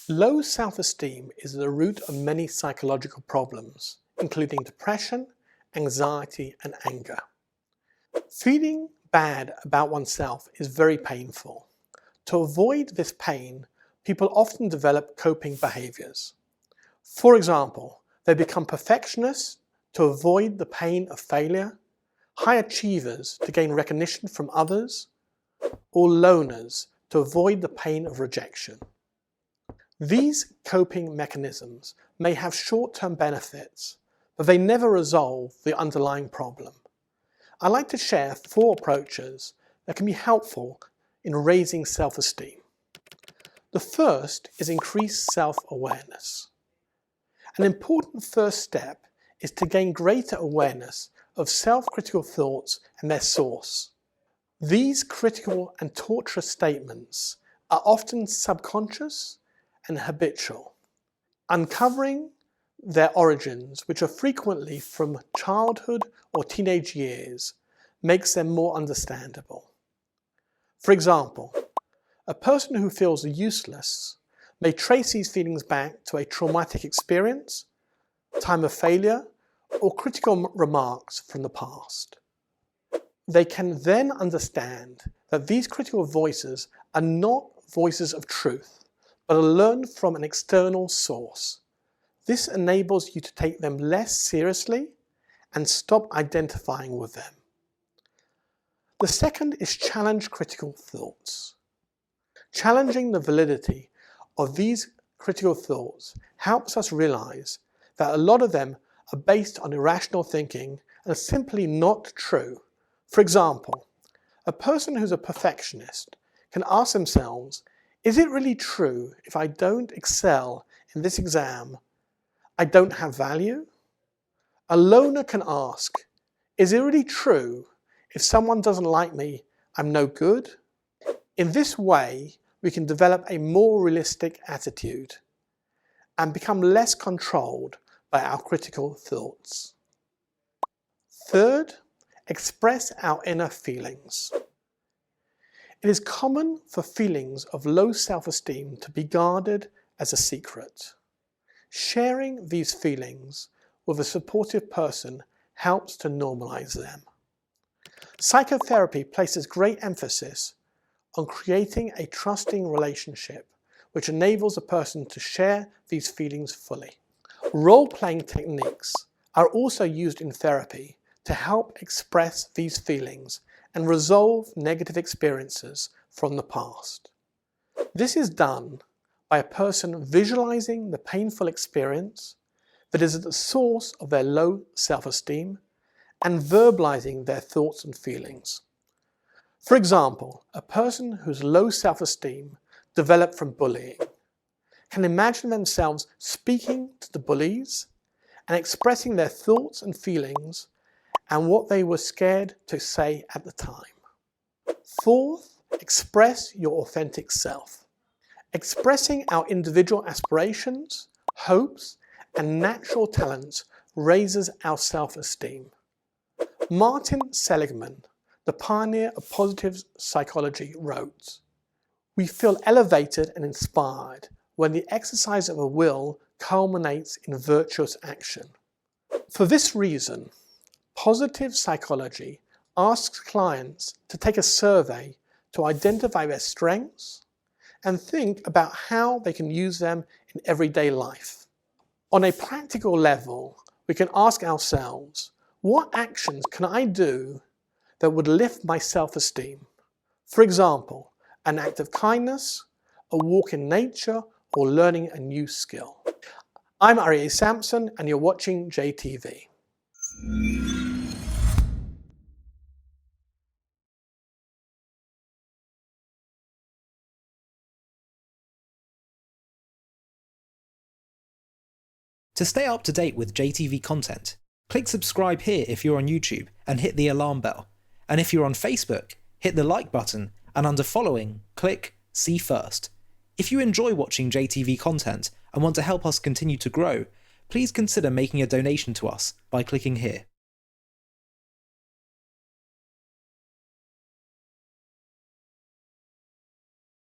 Low self-esteem is the root of many psychological problems, including depression, anxiety, and anger. Feeling bad about oneself is very painful. To avoid this pain, people often develop coping behaviours. For example, they become perfectionists to avoid the pain of failure, high achievers to gain recognition from others, or loners to avoid the pain of rejection. These coping mechanisms may have short-term benefits, but they never resolve the underlying problem. I'd like to share 4 approaches that can be helpful in raising self-esteem. The first is increased self-awareness. An important first step is to gain greater awareness of self-critical thoughts and their source. These critical and tortuous statements are often subconscious and habitual. Uncovering their origins, which are frequently from childhood or teenage years, makes them more understandable. For example, a person who feels useless may trace these feelings back to a traumatic experience, time of failure, or critical remarks from the past. They can then understand that these critical voices are not voices of truth, but are learned from an external source. This enables you to take them less seriously and stop identifying with them. The second is challenge critical thoughts. Challenging the validity of these critical thoughts helps us realize that a lot of them are based on irrational thinking and are simply not true. For example, a person who's a perfectionist can ask themselves, is it really true if I don't excel in this exam, I don't have value? A loner can ask, is it really true if someone doesn't like me, I'm no good? In this way, we can develop a more realistic attitude and become less controlled by our critical thoughts. Third, express our inner feelings. It is common for feelings of low self-esteem to be guarded as a secret. Sharing these feelings with a supportive person helps to normalize them. Psychotherapy places great emphasis on creating a trusting relationship which enables a person to share these feelings fully. Role-playing techniques are also used in therapy to help express these feelings and resolve negative experiences from the past. This is done by a person visualizing the painful experience that is at the source of their low self-esteem and verbalizing their thoughts and feelings. For example, a person whose low self-esteem developed from bullying can imagine themselves speaking to the bullies and expressing their thoughts and feelings and what they were scared to say at the time. Fourth, express your authentic self. Expressing our individual aspirations, hopes, and natural talents raises our self-esteem. Martin Seligman, the pioneer of positive psychology, wrote, "We feel elevated and inspired when the exercise of a will culminates in virtuous action." For this reason, positive psychology asks clients to take a survey to identify their strengths and think about how they can use them in everyday life. On a practical level, we can ask ourselves, what actions can I do that would lift my self-esteem? For example, an act of kindness, a walk in nature, or learning a new skill. I'm Aryeh Sampson, and you're watching JTV. To stay up to date with JTV content, click subscribe here if you're on YouTube and hit the alarm bell. And if you're on Facebook, hit the like button and under following, click see first. If you enjoy watching JTV content and want to help us continue to grow, please consider making a donation to us by clicking here.